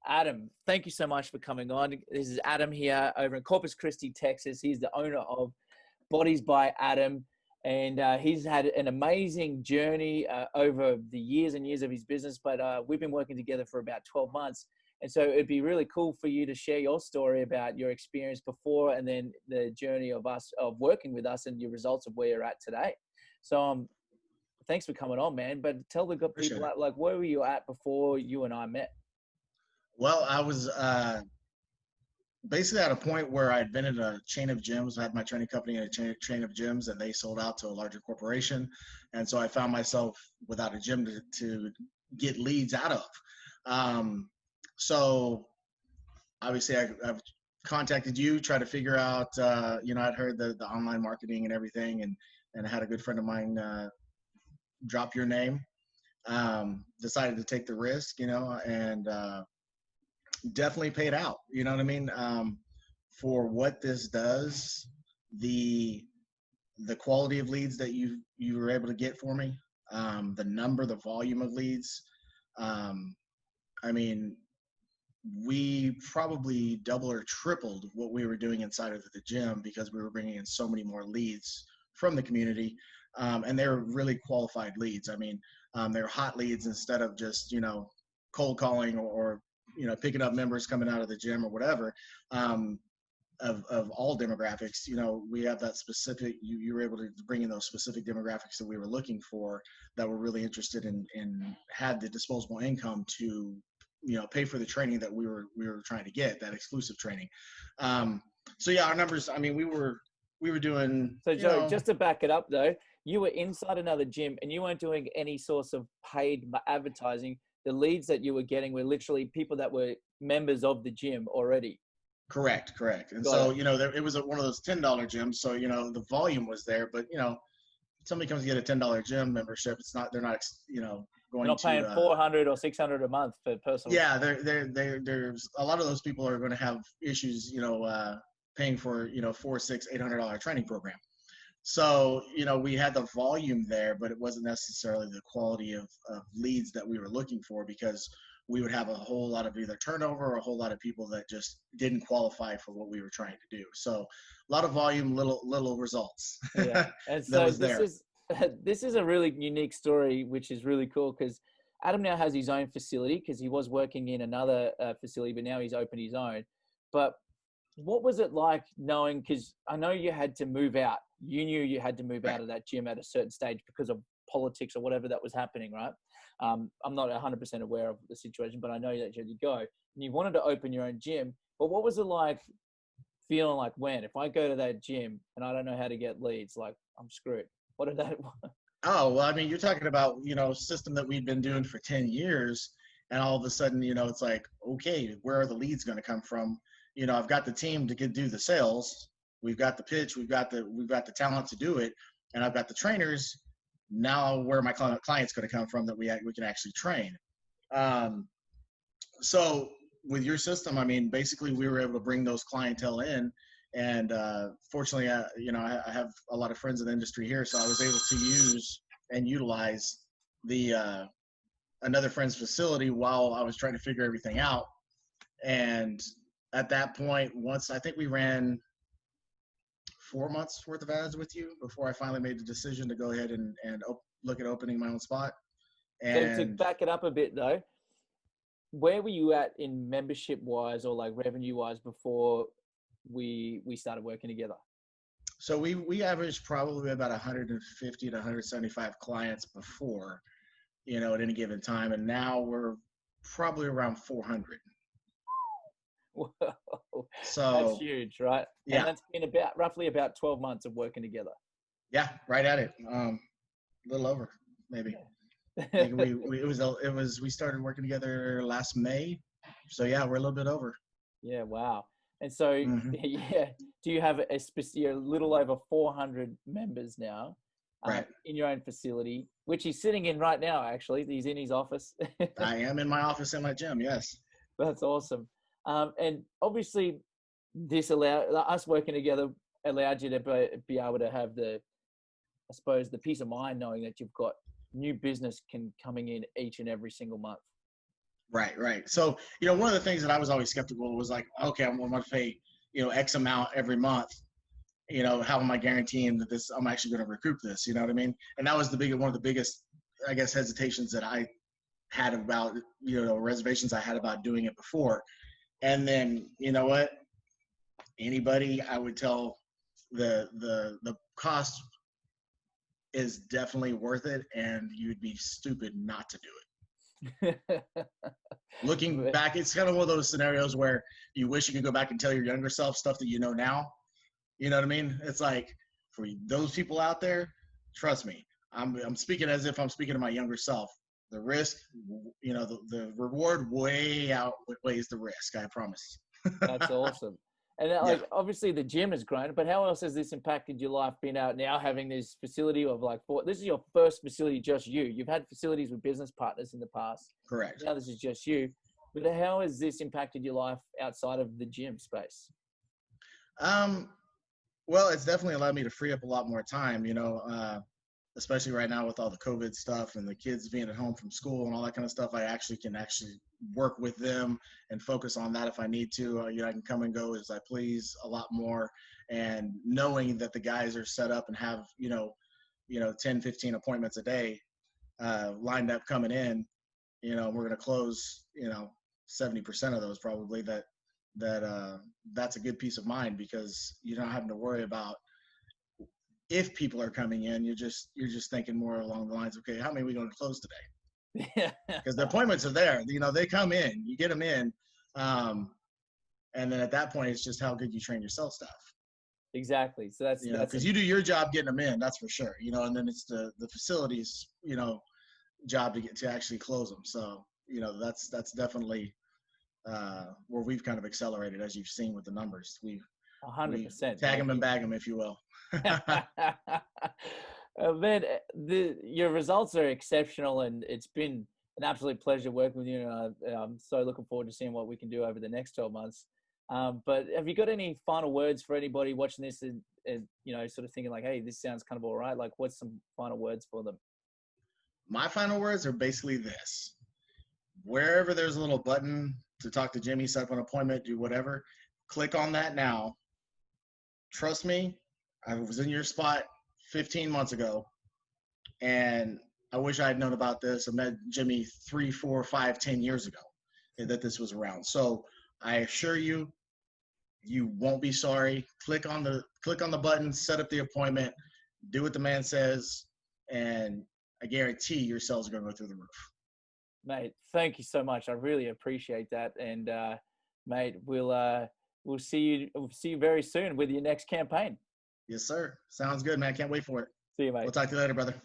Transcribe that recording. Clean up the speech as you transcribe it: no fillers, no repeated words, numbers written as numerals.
Adam, thank you so much for coming on. This is Adam here over in Corpus Christi, Texas. He's the owner of Bodies by Adam, and he's had an amazing journey over the years and years of his business, but we've been working together for about 12 months. And so it'd be really cool for you to share your story about your experience before and then the journey of working with us and your results of where you're at today. So thanks for coming on, man. But tell the good people, like, where were you at before you and I met? Well, I was basically at a point where I'd been in a chain of gyms. I had my training company in a chain of gyms, and they sold out to a larger corporation. And so I found myself without a gym to get leads out of. So obviously I've contacted you, try to figure out, I'd heard the online marketing and everything, and I had a good friend of mine drop your name. Decided to take the risk, and definitely paid out. You know what I mean? For what this does, the quality of leads that you were able to get for me, the volume of leads. We probably double or tripled what we were doing inside of the gym because we were bringing in so many more leads from the community. And they're really qualified leads. They're hot leads instead of just, cold calling or picking up members coming out of the gym or whatever. Of all demographics, we have that specific, you were able to bring in those specific demographics that we were looking for, that were really interested in had the disposable income to, pay for the training that we were trying to get, that exclusive training. So yeah, our numbers, we were doing. So Joe, just to back it up though, you were inside another gym and you weren't doing any source of paid advertising. The leads that you were getting were literally people that were members of the gym already. Correct. And so, it was one of those $10 gyms. So, the volume was there, but, somebody comes to get a $10 gym membership. They're not, going not paying $400 or $600 a month for personal. Yeah. There's a lot of those people are going to have issues, paying for, $400, $600, $800 training program. So, we had the volume there, but it wasn't necessarily the quality of leads that we were looking for, because we would have a whole lot of either turnover or a whole lot of people that just didn't qualify for what we were trying to do. So a lot of volume, little results. Yeah. And so this is a really unique story, which is really cool, because Adam now has his own facility, because he was working in another facility, but now he's opened his own. But what was it like knowing, because I know you had to move out. You knew you had to move out of that gym at a certain stage because of politics or whatever that was happening, right? I'm not 100% aware of the situation, but I know that you had to go. And you wanted to open your own gym. But what was it like feeling like, when, if I go to that gym and I don't know how to get leads, like, I'm screwed? What did that? Oh, well, you're talking about, a system that we've been doing for 10 years. And all of a sudden, it's like, okay, where are the leads going to come from? I've got the team to do the sales. We've got the pitch. We've got the talent to do it. And I've got the trainers. Now, where are my clients going to come from that we can actually train? So with your system, basically we were able to bring those clientele in. And fortunately, I have a lot of friends in the industry here, so I was able to use and utilize the another friend's facility while I was trying to figure everything out. And at that point, once I think we ran 4 months worth of ads with you before I finally made the decision to go ahead and look at opening my own spot. And so to back it up a bit though, where were you at in membership wise or like revenue wise before we started working together? So we averaged probably about 150 to 175 clients before, at any given time. And now we're probably around 400. Whoa, so that's huge, right? Yeah. And that's been roughly about 12 months of working together. Yeah, right at it. A little over, maybe. We started working together last May. So yeah, we're a little bit over. Yeah, wow. And so, yeah, do you have you're a little over 400 members now, right, in your own facility, which he's sitting in right now, actually. He's in his office. I am in my office in my gym, yes. That's awesome. And obviously, us working together allowed you to be able to have the peace of mind knowing that you've got new business coming in each and every single month. Right, right. So, one of the things that I was always skeptical was like, okay, I'm going to pay, X amount every month. How am I guaranteeing that I'm actually going to recoup this? You know what I mean? And that was one of the biggest, I guess, hesitations that I had about, reservations I had about doing it before. And then, you know what? Anybody, I would tell the cost is definitely worth it, and you'd be stupid not to do it. Looking back, it's kind of one of those scenarios where you wish you could go back and tell your younger self stuff that you know now. You know what I mean? It's like, for those people out there, trust me, I'm speaking as if I'm speaking to my younger self. The risk, the reward way outweighs the risk. I promise. That's awesome. And obviously the gym has grown, but how else has this impacted your life, being out now, having this facility of this is your first facility, just you. You've had facilities with business partners in the past. Correct. Now this is just you. But how has this impacted your life outside of the gym space? Well, it's definitely allowed me to free up a lot more time, especially right now with all the COVID stuff and the kids being at home from school and all that kind of stuff. I can work with them and focus on that if I need to. I can come and go as I please a lot more. And knowing that the guys are set up and have, 10, 15 appointments a day lined up coming in, we're going to close, 70% of those probably, that's a good peace of mind, because you're not having to worry about if people are coming in. You're just thinking more along the lines, okay, how many are we going to close today? Because the appointments are there. They come in, you get them in, and then at that point, it's just how good you train your sales staff. Exactly. So that's because you do your job getting them in, that's for sure. And then it's the facilities, job to actually close them. So that's definitely where we've kind of accelerated, as you've seen with the numbers. 100% tag them and bag them, if you will. Man, your results are exceptional, and it's been an absolute pleasure working with you. And I'm so looking forward to seeing what we can do over the next 12 months. But have you got any final words for anybody watching this and sort of thinking like, hey, this sounds kind of all right? Like, what's some final words for them? My final words are basically this: wherever there's a little button to talk to Jimmy, set up an appointment, do whatever, click on that now. Trust me, I was in your spot 15 months ago, and I wish I had known about this. I met Jimmy 3, 4, 5, 10 years ago that this was around. So I assure you, you won't be sorry. Click on the button, set up the appointment, do what the man says, and I guarantee your sales are going to go through the roof. Mate, thank you so much. I really appreciate that. And mate, we'll see you very soon with your next campaign. Yes, sir. Sounds good, man. Can't wait for it. See you, mate. We'll talk to you later, brother.